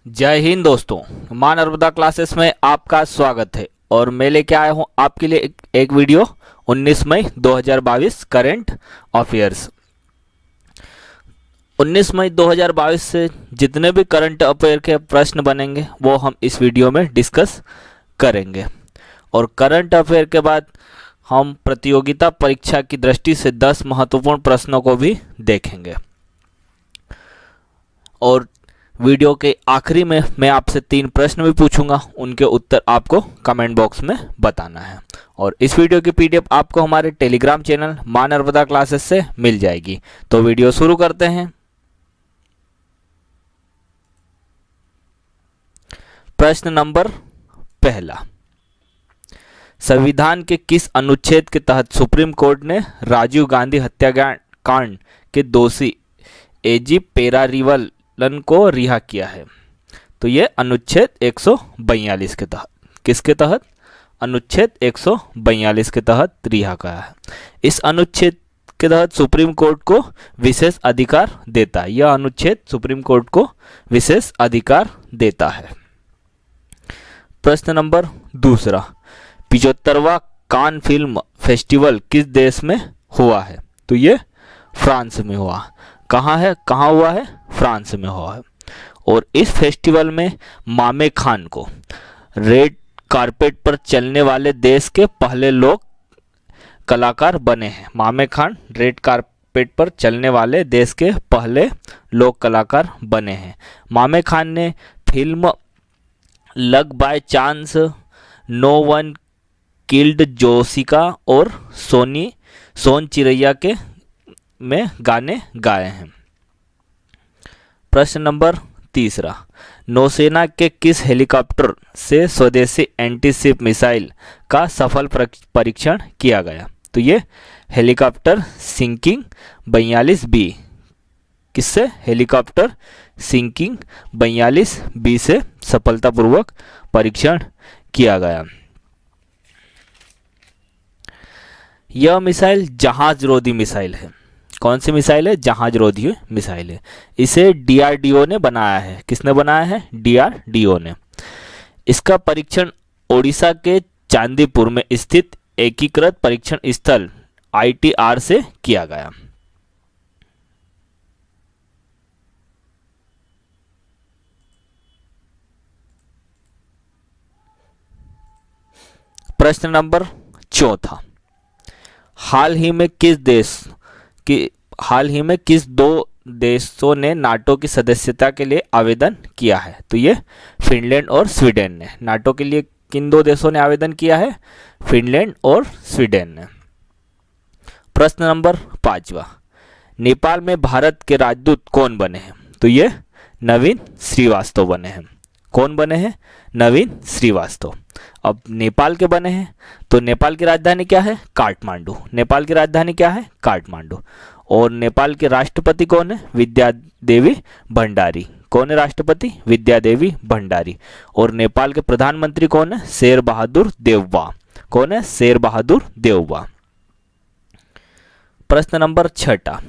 जय हिंद दोस्तों, मां नर्मदा क्लासेस में आपका स्वागत है। और मैं लेके आया हूं आपके लिए एक वीडियो 19 मई 2022 करंट अफेयर्स। 19 मई 2022 से जितने भी करंट अफेयर के प्रश्न बनेंगे वो हम इस वीडियो में डिस्कस करेंगे। और करंट अफेयर के बाद हम प्रतियोगिता परीक्षा की दृष्टि से 10 महत्वपूर्ण प्रश्नों को भी देखेंगे। और वीडियो के आखिरी में मैं आपसे 3 प्रश्न भी पूछूंगा, उनके उत्तर आपको कमेंट बॉक्स में बताना है। और इस वीडियो की पीडीएफ आपको हमारे टेलीग्राम चैनल मां नर्मदा क्लासेस से मिल जाएगी। तो वीडियो शुरू करते हैं। प्रश्न नंबर पहला, संविधान के किस अनुच्छेद के तहत सुप्रीम कोर्ट ने राजीव गांधी हत्याकांड के दोषी एजी पेरारीवलन को रिहा किया है? तो ये अनुच्छेद 142 के तहत। किसके तहत? अनुच्छेद 142 के तहत रिहा किया है। इस अनुच्छेद के तहत सुप्रीम कोर्ट को विशेष अधिकार देता है। यह अनुच्छेद सुप्रीम कोर्ट को विशेष अधिकार देता है। प्रश्न नंबर दूसरा, 75वां कान फिल्म फेस्टिवल किस देश में हुआ है? तो ये फ्रांस में हुआ। कहाँ है? कहाँ हुआ है? फ्रांस में हुआ है। और इस फेस्टिवल में मामे खान को रेड कारपेट पर चलने वाले देश के पहले लोक कलाकार बने हैं। मामे खान रेड कारपेट पर चलने वाले देश के पहले लोक कलाकार बने हैं। मामे खान ने film luck by chance, no one killed Jessica और सोन चिरैया के में गाने गाए हैं। प्रश्न नंबर तीसरा, नौसेना के किस हेलीकॉप्टर से स्वदेशी एंटीशिप मिसाइल का सफल परीक्षण किया गया? तो ये हेलीकॉप्टर सिंकिंग 42B। किससे? हेलीकॉप्टर सिंकिंग 42B से सफलतापूर्वक परीक्षण किया गया। यह मिसाइल जहाज रोधी मिसाइल है। कौन सी मिसाइल है? जहाज रोधी मिसाइल है। इसे डीआरडीओ ने बनाया है। किसने बनाया है? डीआरडीओ ने। इसका परीक्षण ओडिशा के चांदीपुर में स्थित एकीकृत परीक्षण स्थल ITR से किया गया। प्रश्न नंबर चौथा, हाल ही में किस 2 देशों ने नाटो की सदस्यता के लिए आवेदन किया है? तो ये फिनलैंड और स्वीडन ने। नाटो के लिए किन 2 देशों ने आवेदन किया है? फिनलैंड और स्वीडन ने। प्रश्न नंबर 5वां, नेपाल में भारत के राजदूत कौन बने हैं? तो ये नवीन श्रीवास्तव बने हैं। कौन बने हैं? नवीन श्रीवास्तव। अब नेपाल के बने हैं तो नेपाल की राजधानी क्या है? काठमांडू। नेपाल की राजधानी क्या है? काठमांडू। और नेपाल के राष्ट्रपति कौन है? विद्यादेवी भंडारी। कौन है राष्ट्रपति? विद्यादेवी भंडारी। और नेपाल के प्रधानमंत्री कौन है? शेर बहादुर देउवा। कौन है? शेर बहादुर देउवा। प्रश्न नंबर 6,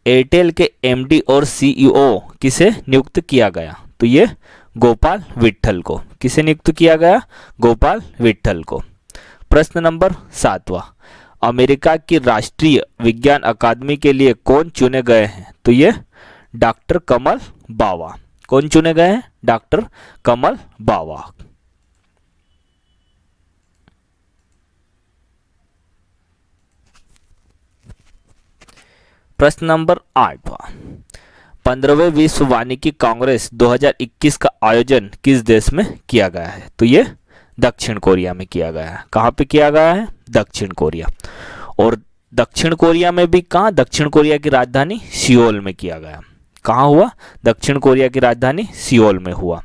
एयरटेल के MD और CEO किसे नियुक्त किया गया? तो ये गोपाल विट्ठल को। किसे नियुक्त किया गया? गोपाल विट्ठल को। प्रश्न नंबर 7वां, अमेरिका की राष्ट्रीय विज्ञान अकादमी के लिए कौन चुने गए हैं? तो ये डॉक्टर कमल बावा। कौन चुने गए हैं? डॉक्टर कमल बावा। प्रश्न नंबर 8वां, 15वें विश्व वानिकी कांग्रेस 2021 का आयोजन किस देश में किया गया है? तो ये दक्षिण कोरिया में किया गया है। कहाँ पे किया गया है? दक्षिण कोरिया। और दक्षिण कोरिया में भी कहाँ? दक्षिण कोरिया की राजधानी सियोल में किया गया। कहाँ हुआ? दक्षिण कोरिया की राजधानी सियोल में हुआ।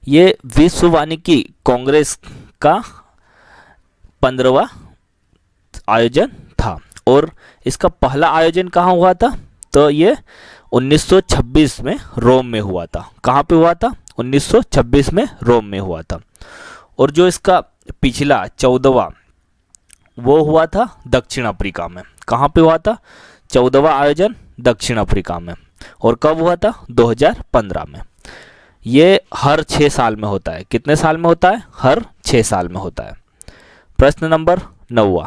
ये विश्व वानिकी कांग्रेस का 15वां आयोजन था। और इसका पहला आयोजन कहाँ हुआ था? तो ये 1926 में रोम में हुआ था। कहाँ पे हुआ था? 1926 में रोम में हुआ था। और जो इसका पिछला 14वां वो हुआ था दक्षिण अफ्रीका में। कहाँ पे हुआ था? 14वां आयोजन दक्षिण अफ्रीका में। और कब हुआ था? 2015 में। ये हर 6 साल में होता है। कितने साल में होता है? हर 6 साल में होता है। प्रश्न नंबर 9,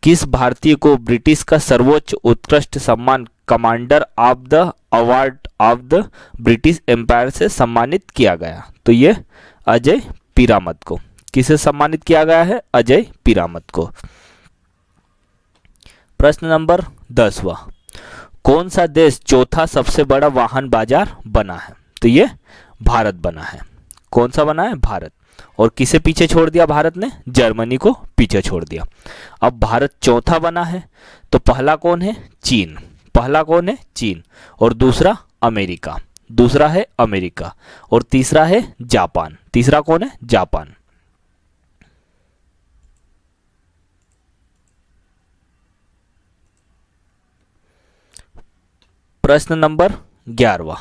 किस भारतीय को ब्रिटिश का सर्वोच्च उत्कृष्ट सम्मान commander of the award of the British Empire से सम्मानित किया गया? तो ये अजय पीरामत को। किसे सम्मानित किया गया है? अजय पीरामत को। प्रश्न नंबर 10, कौन सा देश चौथा सबसे बड़ा वाहन बाजार बना है? तो ये भारत बना है। कौन सा बना है? भारत। और किसे पीछे छोड़ दिया भारत ने? जर्मनी को पीछे छोड़ दिया। अब भारत चौथा बना है तो पहला कौन है? चीन। पहला कौन है? चीन। और दूसरा अमेरिका। दूसरा है अमेरिका। और तीसरा है जापान। तीसरा कौन है? जापान। प्रश्न नंबर 11,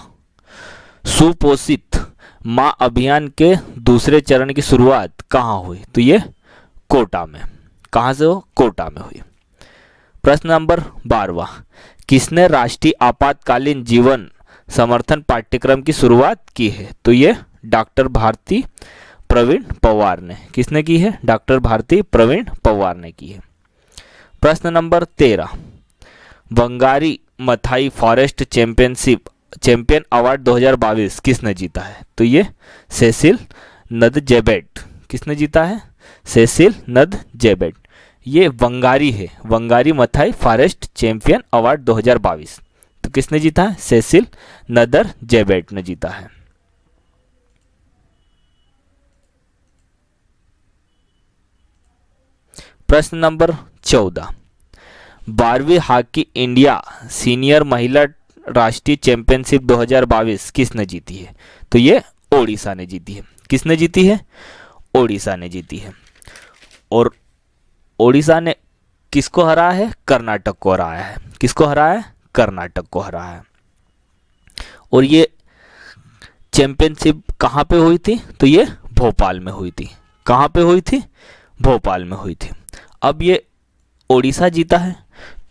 सुपोषित मां अभियान के दूसरे चरण की शुरुआत कहाँ हुई? तो ये कोटा में। कहाँ से हो? कोटा में हुई। प्रश्न नंबर 12, किसने राष्ट्रीय आपातकालीन जीवन समर्थन पाठ्यक्रम की शुरुआत की है? तो ये डॉक्टर भारती प्रवीण पवार ने। किसने की है? डॉक्टर भारती प्रवीण पवार ने की है। प्रश्न number 13, Bangari Mathai forest champion award 2022 किसने जीता है? तो ये सेसिल नदजेबेट। किसने जीता है? सेसिल नदजेबेट। ये वंगारी है। Wangari Maathai forest champion award 2022। तो किसने जीता है? सेसिल नदजेबेट ने जीता है। प्रश्न नंबर 14, 12वीं हॉकी इंडिया सीनियर महिला राष्ट्रीय चैंपियनशिप 2022 किसने जीती है? तो ये ओडिशा ने जीती है। किसने जीती है? ओडिशा ने जीती है। और ओडिशा ने किसको हराया है? कर्नाटक को हराया है। किसको हराया है? कर्नाटक को हराया है। और ये चैंपियनशिप कहाँ पे हुई थी? तो ये भोपाल में हुई थी। कहाँ पे हुई थी? भोपाल में हुई थी। अब ये ओडिशा जीता है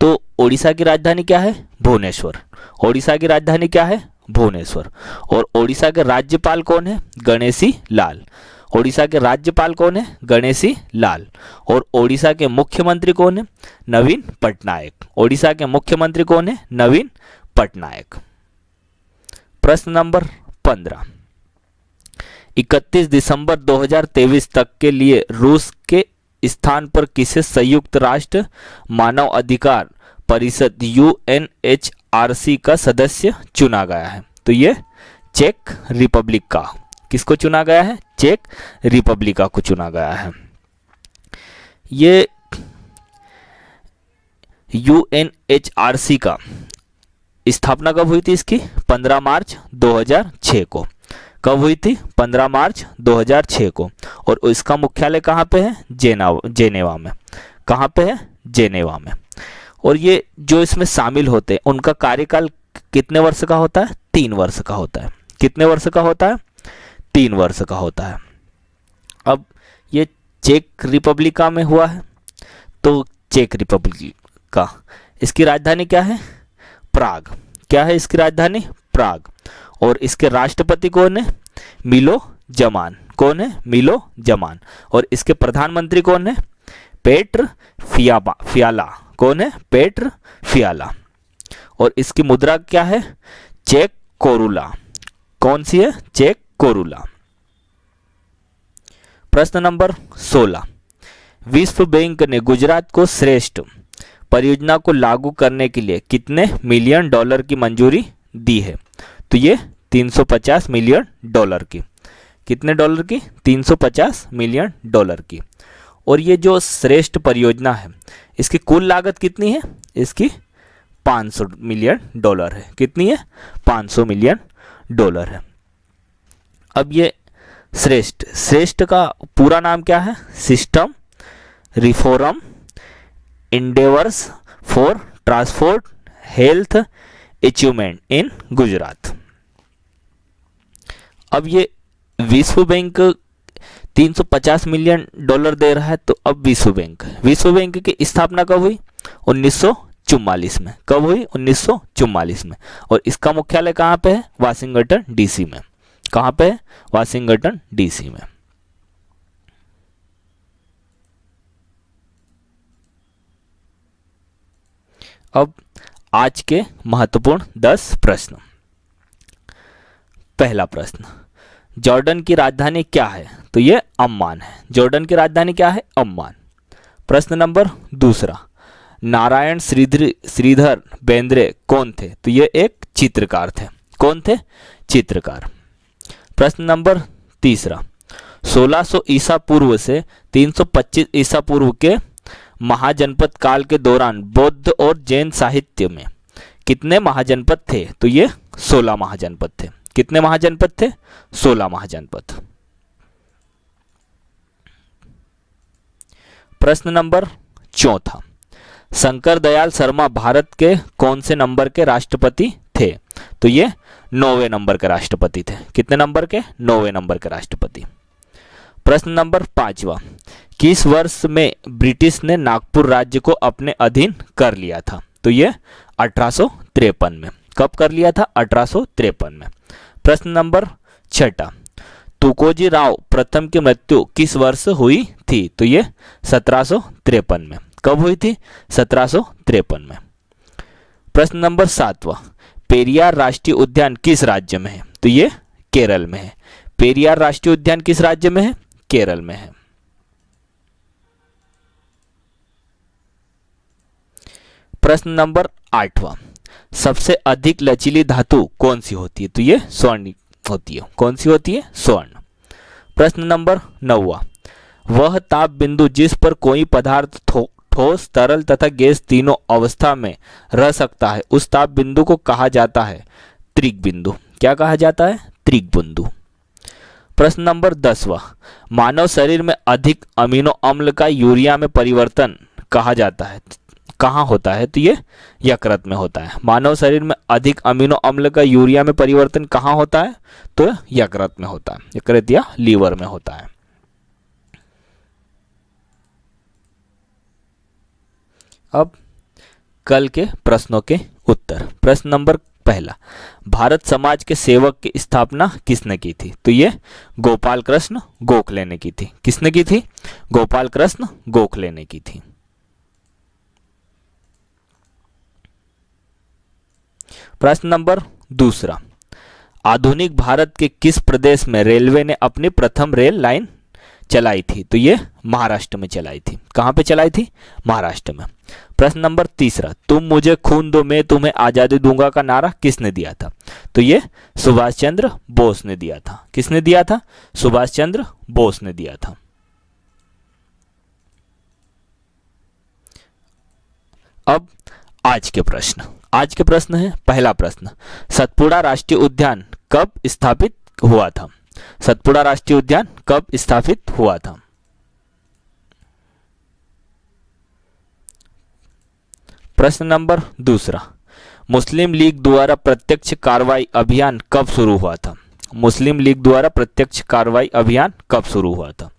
तो ओडिशा की राजधानी क्या है? भुवनेश्वर। ओडिशा की राजधानी क्या है? भुवनेश्वर। और ओडिशा के राज्यपाल कौन है? गणेशी लाल। ओडिशा के राज्यपाल कौन है? गणेशी लाल। और ओडिशा के मुख्यमंत्री कौन है? नवीन पटनायक। ओडिशा के मुख्यमंत्री कौन है? नवीन पटनायक। प्रश्न नंबर 15, 31 दिसंबर 2023 तक के लिए रूस के स्थान पर किसे संयुक्त राष्ट्र मानव अधिकार परिषद UNHRC का सदस्य चुना गया है? तो ये चेक रिपब्लिक का। किसको चुना गया है? चेक रिपब्लिका को चुना गया है। ये UNHRC का स्थापना कब हुई थी इसकी? 15 मार्च 2006 को। कब हुई थी? 15 मार्च 2006 को। और इसका मुख्यालय कहाँ पे है? जेनेवा में। कहाँ पे है? जेनेवा में। और ये जो इसमें शामिल होते हैं उनका कार्यकाल कितने वर्ष का होता है? 3 वर्ष का होता है। कितने वर्ष का होता है? 3 वर्ष का होता है। अब ये चेक रिपब्लिका में हुआ है तो चेक रिपब्लिका, इसकी राजधानी क्या है? प्राग। क्या है इसकी राजधानी? प्राग। और इसके राष्ट्रपति कौन है? मिलो जमान। कौन है? मिलो जमान। और इसके प्रधानमंत्री कौन है? पेट्र फियाला। कौन है? पेट्र फियाला। और इसकी मुद्रा क्या है? चेक कोरुला। कौन सी है? चेक कोरुला। प्रश्न नंबर 16, विश्व बैंक ने गुजरात को श्रेष्ठ परियोजना को लागू करने के लिए कितने मिलियन डॉलर की मंजूरी दी है? तो ये 350 मिलियन डॉलर की। कितने डॉलर की? 350 मिलियन डॉलर की। और ये जो श्रेष्ठ परियोजना है इसकी कुल लागत कितनी है? इसकी 500 मिलियन डॉलर है। कितनी है? 500 मिलियन डॉलर है। अब ये श्रेष्ठ का पूरा नाम क्या है? System reform endeavours for transport health achievement in Gujarat. अब ये विश्व बैंक 350 मिलियन डॉलर दे रहा है तो अब विश्व बैंक की स्थापना कब हुई? 1944 में। कब हुई? 1944 में। और इसका मुख्यालय कहाँ पे है? वाशिंगटन डीसी में। कहाँ पे है? वाशिंगटन डीसी में। अब आज के महत्वपूर्ण 10 प्रश्न। पहला प्रश्न, जॉर्डन की राजधानी क्या है? तो ये अम्मान है। जॉर्डन की राजधानी क्या है? अम्मान। प्रश्न नंबर दूसरा, नारायण श्रीधर बेंद्रे कौन थे? तो ये एक चित्रकार थे। कौन थे? चित्रकार। प्रश्न नंबर तीसरा, 1600 ईसा पूर्व से 325 ईसा पूर्व के महाजनपद काल के दौरान बौद्ध और जैन साहित्य में कितने महाजनपद थे? तो ये 16 महाजनपद थे। कितने महाजनपद थे? 16 महाजनपद। प्रश्न नंबर चौथा, शंकर दयाल शर्मा भारत के कौन से नंबर के राष्ट्रपति थे? तो ये 9वें नंबर के राष्ट्रपति थे। कितने नंबर के? 9वें नंबर के राष्ट्रपति। प्रश्न नंबर 5वां, किस वर्ष में ब्रिटिश ने नागपुर राज्य को अपने अधीन कर लिया था? तो ये 1853 में। कब कर लिया था? 1853 में। प्रश्न नंबर 6, तुकोजी राव प्रथम की मृत्यु किस वर्ष हुई थी? तो ये 1753 में। कब हुई थी? 1753 में। प्रश्न नंबर 7वां, पेरियार राष्ट्रीय उद्यान किस राज्य में है? तो ये केरल में है। पेरियार राष्ट्रीय उद्यान किस राज्य में है? केरल में है। प्रश्न नंबर 8वां, सबसे अधिक लचीली धातु कौन सी होती है? तो ये स्वर्ण होती है। कौन सी होती है? स्वर्ण। प्रश्न नंबर 9वां, वह ताप बिंदु जिस पर कोई पदार्थ ठोस, तरल तथा गैस तीनों अवस्था में रह सकता है, उस ताप बिंदु को कहा जाता है त्रिक बिंदु। क्या कहा जाता है? त्रिक बिंदु। प्रश्न नंबर 10वां, मानव शरीर में अधिक अमीनो अम्ल का यूरिया में परिवर्तन कहा जाता है, कहाँ होता है? तो ये यकृत में होता है। मानव शरीर में अधिक अमीनो अम्ल का यूरिया में परिवर्तन कहाँ होता है? तो यकृत में होता है। यकृत या लीवर में होता है। अब कल के प्रश्नों के उत्तर। प्रश्न नंबर 1, भारत समाज के सेवक की स्थापना किसने की थी? तो ये गोपाल कृष्ण गोखले ने की थी। किसने की थी? गोपाल कृष्ण गोखले ने की थी। प्रश्न नंबर 2, आधुनिक भारत के किस प्रदेश में रेलवे ने अपनी प्रथम रेल लाइन चलाई थी? तो ये महाराष्ट्र में चलाई थी। कहाँ पे चलाई थी? महाराष्ट्र में। प्रश्न नंबर 3, तुम मुझे खून दो मैं तुम्हें आजादी दूंगा का नारा किसने दिया था? तो ये सुभाष चंद्र बोस ने दिया था। किसने दिया था? सुभाष चंद्र बोस ने दिया था। अब आज के प्रश्न। आज के प्रश्न है, पहला प्रश्न, सतपुड़ा राष्ट्रीय उद्यान कब स्थापित हुआ था? सतपुड़ा राष्ट्रीय उद्यान कब स्थापित हुआ था? प्रश्न नंबर 2, मुस्लिम लीग द्वारा प्रत्यक्ष कार्रवाई अभियान कब शुरू हुआ था? मुस्लिम लीग द्वारा प्रत्यक्ष कार्रवाई अभियान कब शुरू हुआ था?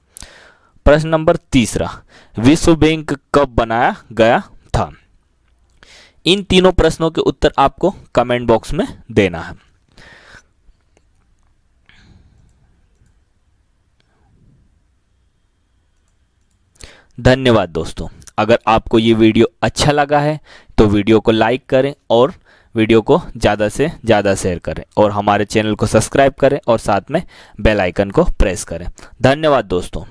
प्रश्न नंबर 3, विश्व बैंक कब बनाया गया था? इन तीनों प्रश्नों के उत्तर आपको कमेंट बॉक्स में देना है। धन्यवाद दोस्तों। अगर आपको ये वीडियो अच्छा लगा है तो वीडियो को लाइक करें और वीडियो को ज़्यादा से ज़्यादा शेयर करें और हमारे चैनल को सब्सक्राइब करें और साथ में बेल आइकन को प्रेस करें। धन्यवाद दोस्तों।